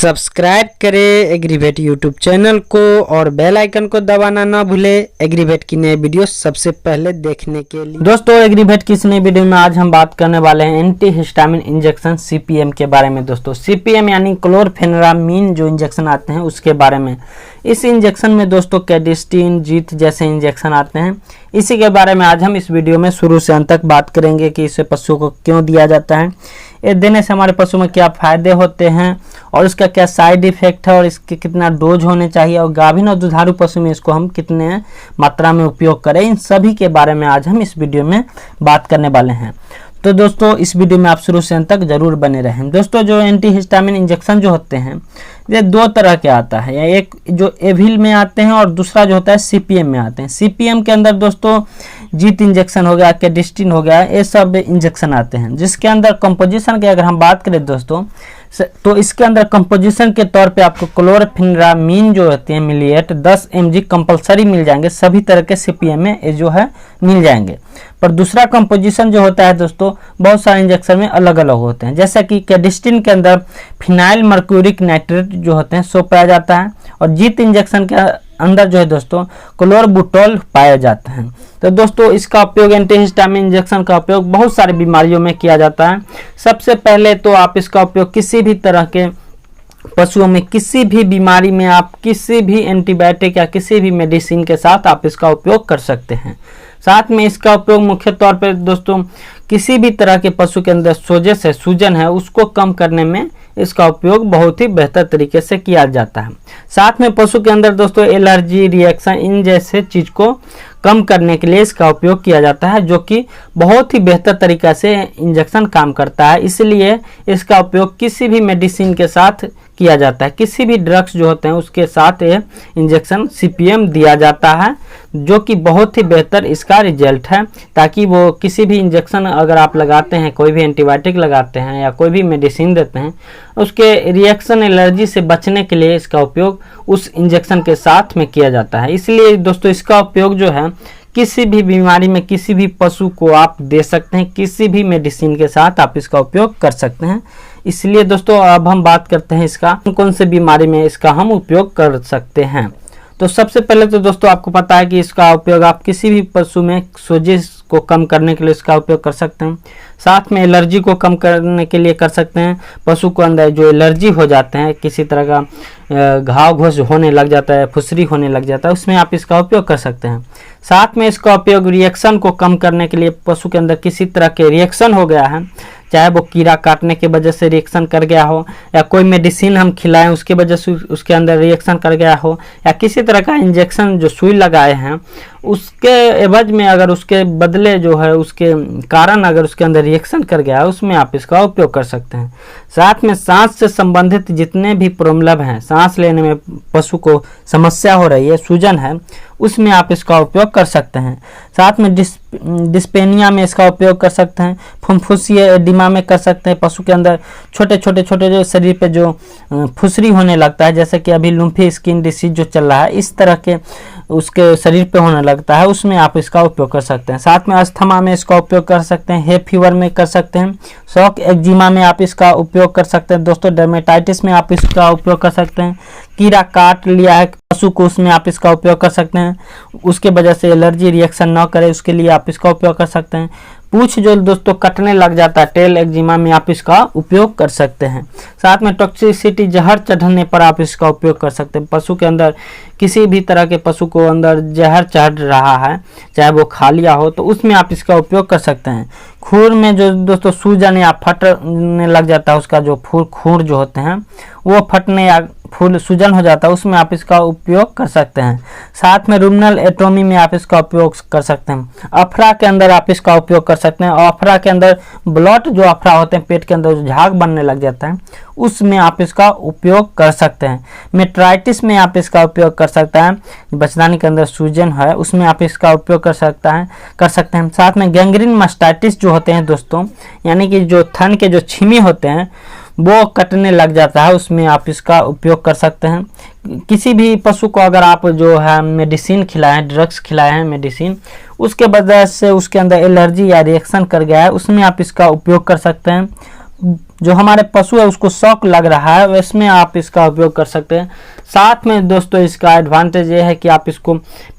Subscribe करें aggravate YouTube channel को और बेल आइकन को दबाना ना भूलें एग्रीवेट की नई वीडियो सबसे पहले देखने के लिए। दोस्तों एग्रीवेट की इस नई वीडियो में आज हम बात करने वाले हैं एंटी हिस्टामिन इंजेक्शन सीपीएम के बारे में। दोस्तों सीपीएम यानी क्लोरफेनेरामीन जो इंजेक्शन आते हैं उसके बारे में। इस इंजेक्शन में दोस्तों कैडिस्टीन, जीत जैसे इंजेक्शन आते हैं। इसी के बारे में आज हम इस वीडियो में शुरू से अंत तक बात करेंगे कि इसे पशुओं को क्यों दिया जाता है, ये देने से हमारे पशु में क्या फायदे होते हैं और इसका क्या साइड इफेक्ट है और इसके कितना डोज होने चाहिए और गाभिन और दुधारू पशु में इसको हम कितने मात्रा में उपयोग करें, इन सभी के बारे में आज हम इस वीडियो में बात करने वाले हैं। तो दोस्तों इस वीडियो में आप शुरू से अंत तक जरूर बने रहें। दोस्तों जो एंटी हिस्टामिन इंजेक्शन जो होते हैं ये दो तरह के आता है, एक जो एविल में आते हैं और दूसरा जो होता है सीपीएम में आते हैं। सीपीएम के अंदर दोस्तों जीत इंजेक्शन हो गया, कैडिस्टीन हो गया, ये सब इंजेक्शन आते हैं। जिसके अंदर कंपोजिशन की अगर हम बात करें दोस्तों तो इसके अंदर कंपोजिशन के तौर पे आपको क्लोरफेनेरामीन जो होते हैं मिलिएट 10 mg कंपलसरी मिल जाएंगे, सभी तरह के सीपीएम में ये जो है मिल जाएंगे। पर दूसरा कंपोजिशन जो होता है दोस्तों बहुत सारे इंजेक्शन में अलग अलग होते हैं। जैसा कि कैडिस्टीन के अंदर फिनाइल मर्क्यूरिक नाइट्रेट जो होते हैं सो पाया जाता है और जीत इंजेक्शन के अंदर जो है दोस्तों क्लोरबुटोल पाया जाता है। तो दोस्तों इसका उपयोग एंटीहिस्टामिन इंजेक्शन का उपयोग बहुत सारी बीमारियों में किया जाता है। सबसे पहले तो आप इसका उपयोग किसी भी तरह के पशुओं में किसी भी बीमारी में आप किसी भी एंटीबायोटिक या किसी भी मेडिसिन के साथ आप इसका उपयोग कर सकते हैं। साथ में इसका उपयोग मुख्य तौर पर दोस्तों किसी भी तरह के पशु के अंदर सोजस है, सूजन है, उसको कम करने में इसका उपयोग बहुत ही बेहतर तरीके से किया जाता है। साथ में पशु के अंदर दोस्तों एलर्जी, रिएक्शन, इन जैसे चीज को कम करने के लिए इसका उपयोग किया जाता है, जो कि बहुत ही बेहतर तरीका से इंजेक्शन काम करता है। इसलिए इसका उपयोग किसी भी मेडिसिन के साथ किया जाता है, किसी भी ड्रग्स जो होते हैं उसके साथ ये इंजेक्शन सीपीएम दिया जाता है, जो कि बहुत ही बेहतर इसका रिजल्ट है। ताकि वो किसी भी इंजेक्शन अगर आप लगाते हैं, कोई भी एंटीबायोटिक लगाते हैं या कोई भी मेडिसिन देते हैं, उसके रिएक्शन एलर्जी से बचने के लिए इसका उपयोग उस इंजेक्शन के साथ में किया जाता है। इसलिए दोस्तों इसका उपयोग जो है किसी भी बीमारी में किसी भी पशु को आप दे सकते हैं, किसी भी मेडिसिन के साथ आप इसका उपयोग कर सकते हैं। इसलिए दोस्तों अब हम बात करते हैं इसका कौन से बीमारी में इसका हम उपयोग कर सकते हैं। तो सबसे पहले तो दोस्तों आपको पता है कि इसका उपयोग आप किसी भी पशु में सोजिश को कम करने के लिए इसका उपयोग कर सकते हैं। साथ में एलर्जी को कम करने के लिए कर सकते हैं। पशु को अंदर जो एलर्जी हो जाते हैं, किसी तरह का घाव घोष होने लग जाता है, फुसरी होने लग जाता है, उसमें आप इसका उपयोग कर सकते हैं। साथ में इसका उपयोग रिएक्शन को कम करने के लिए, पशु के अंदर किसी तरह के रिएक्शन हो गया है, चाहे वो कीड़ा काटने के वजह से रिएक्शन कर गया हो या कोई मेडिसिन हम खिलाएं उसके वजह से उसके अंदर रिएक्शन कर गया हो या किसी तरह का इंजेक्शन जो सुई लगाए हैं उसके एवज में अगर उसके बदले जो है उसके कारण अगर उसके अंदर रिएक्शन कर गया है, उसमें आप इसका उपयोग कर सकते हैं। साथ में सांस से संबंधित जितने भी प्रॉब्लम हैं, सांस लेने में पशु को समस्या हो रही है, सूजन है, उसमें आप इसका उपयोग कर सकते हैं। साथ में डिस्पेनिया में इसका उपयोग कर सकते हैं। फुफ्फुसीय एडिमा में कर सकते हैं। पशु के अंदर छोटे छोटे जो शरीर पे जो फुसरी होने लगता है, जैसे कि अभी लुम्फी स्किन डिसीज जो चल रहा है, इस तरह के उसके शरीर पे होने लगता है, उसमें आप इसका उपयोग कर सकते हैं। साथ में अस्थमा में इसका उपयोग कर सकते हैं। हे फीवर में कर सकते हैं। शॉक एक्जिमा में आप इसका उपयोग कर सकते हैं। दोस्तों डर्मेटाइटिस में आप इसका उपयोग कर सकते हैं। कीड़ा काट लिया है पशु को, उसमें आप इसका उपयोग कर सकते हैं, उसके वजह से एलर्जी रिएक्शन न करे उसके लिए आप इसका उपयोग कर सकते हैं। पूंछ जो दोस्तों कटने लग जाता है, टेल एक्जिमा में आप इसका उपयोग कर सकते हैं। साथ में टॉक्सिसिटी, जहर चढ़ने पर आप इसका उपयोग कर सकते हैं। पशु के अंदर किसी भी तरह के पशु को अंदर जहर चढ़ रहा है, चाहे वो खा लिया हो, तो उसमें आप इसका उपयोग कर सकते हैं। खूर में जो दोस्तों सूजन या फटने लग जाता है, उसका जो खूर जो होते हैं वो फटने या फूल सूजन हो जाता है, उसमें आप इसका उपयोग कर सकते हैं। साथ में रुमिनल एटोमी में आप इसका उपयोग कर सकते हैं। अफरा के अंदर आप इसका उपयोग कर सकते हैं। अफरा के अंदर ब्लॉट जो अफरा होते हैं, पेट के अंदर जो झाग बनने लग जाता है, उसमें आप इसका उपयोग कर सकते हैं। मेट्राइटिस में आप इसका उपयोग कर सकते हैं। बचदानी के अंदर सूजन है, उसमें आप इसका उपयोग कर सकते हैं। साथ में गैंग्रीन मास्टाइटिस जो होते हैं दोस्तों, यानी कि जो थन के जो छीमी होते हैं वो कटने लग जाता है, उसमें आप इसका उपयोग कर सकते हैं। किसी भी पशु को अगर आप जो है मेडिसिन खिलाएं, ड्रग्स खिलाए हैं मेडिसिन, उसके वजह से उसके अंदर एलर्जी या रिएक्शन कर गया है, उसमें आप इसका उपयोग कर सकते हैं। जो हमारे पशु है उसको शॉक लग रहा है, इसमें आप इसका उपयोग कर सकते हैं। साथ में दोस्तों इसका एडवांटेज ये है कि आप इसको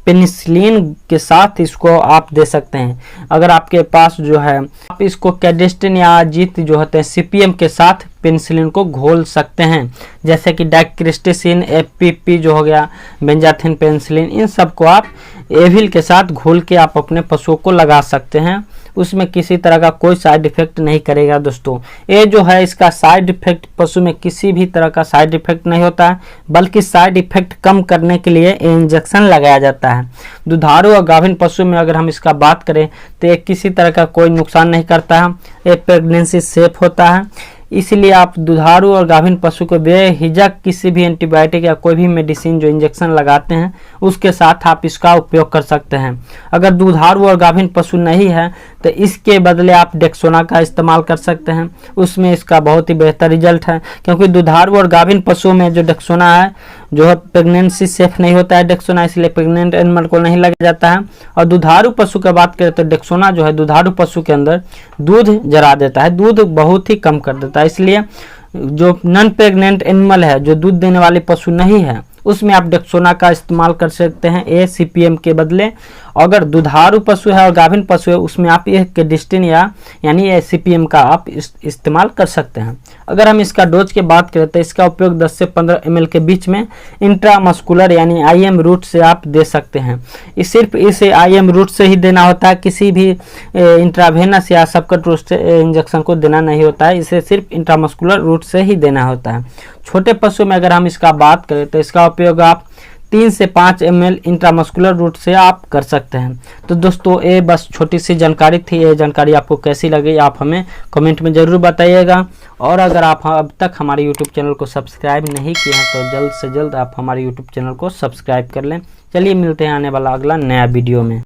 पेनिसिलिन के साथ इसको आप दे सकते हैं। अगर आपके पास जो है आप इसको कैडेस्टिन या जीत जो होते हैं सीपीएम के साथ पेनिसिलिन को घोल सकते हैं, जैसे कि डाइक्रिस्टिसिन, एफपीपी जो हो गया, बेंजाथिन, पेनिसिलिन, इन सब को आप एविल के साथ घोल के आप अपने पशुओं को लगा सकते हैं। उसमें किसी तरह का कोई साइड इफेक्ट नहीं करेगा दोस्तों। ये जो है इसका साइड इफेक्ट, पशु में किसी भी तरह का साइड इफेक्ट नहीं होता है, बल्कि साइड इफेक्ट कम करने के लिए इंजेक्शन लगाया जाता है। दुधारू और गाभिन पशु में अगर हम इसका बात करें तो ये किसी तरह का कोई नुकसान नहीं करता है, ये प्रेगनेंसी सेफ होता है। इसलिए आप दुधारू और गाभिन पशु को बेहिचक किसी भी एंटीबायोटिक या कोई भी मेडिसिन जो इंजेक्शन लगाते हैं उसके साथ आप इसका उपयोग कर सकते हैं। अगर दुधारू और गाभिन पशु नहीं है तो इसके बदले आप डेक्सोना का इस्तेमाल कर सकते हैं, उसमें इसका बहुत ही बेहतर रिजल्ट है। क्योंकि दुधारू और गाभिन पशुओं में जो डेक्सोना है जो है प्रेगनेंसी सेफ नहीं होता है डेक्सोना, इसलिए प्रेग्नेंट एनिमल को नहीं लगा जाता है। और दुधारू पशु की बात करें तो डेक्सोना जो है दुधारू पशु के अंदर दूध जरा देता है, दूध बहुत ही कम कर देता है। इसलिए जो नॉन प्रेग्नेंट एनिमल है, जो दूध देने वाले पशु नहीं है, उसमें आप डेक्सोना का इस्तेमाल कर सकते हैं एसीपीएम के बदले। अगर दुधारू पशु है और गाभिन पशु है उसमें आप ये कैडेस्टिन यानी एसीपीएम का आप इस्तेमाल कर सकते हैं। अगर हम इसका डोज की बात करें तो इसका उपयोग 10 से 15 ml के बीच में इंट्रामस्कुलर यानी आईएम रूट से आप दे सकते हैं। सिर्फ इसे आईएम रूट से ही देना होता है, किसी भी इंट्रावेनस या सबकट रूट से इंजेक्शन को देना नहीं होता है, इसे सिर्फ इंट्रामस्कुलर रूट से ही देना होता है। छोटे पशु में अगर हम इसका बात करें तो इसका उपयोग आप 3 से 5 ml इंट्रामस्कुलर रूट से आप कर सकते हैं। तो दोस्तों ये बस छोटी सी जानकारी थी, ये जानकारी आपको कैसी लगी आप हमें कमेंट में ज़रूर बताइएगा। और अगर आप अब तक हमारे यूट्यूब चैनल को सब्सक्राइब नहीं किए हैं तो जल्द से जल्द आप हमारे यूट्यूब चैनल को सब्सक्राइब कर लें। चलिए मिलते हैं आने वाला अगला नया वीडियो में।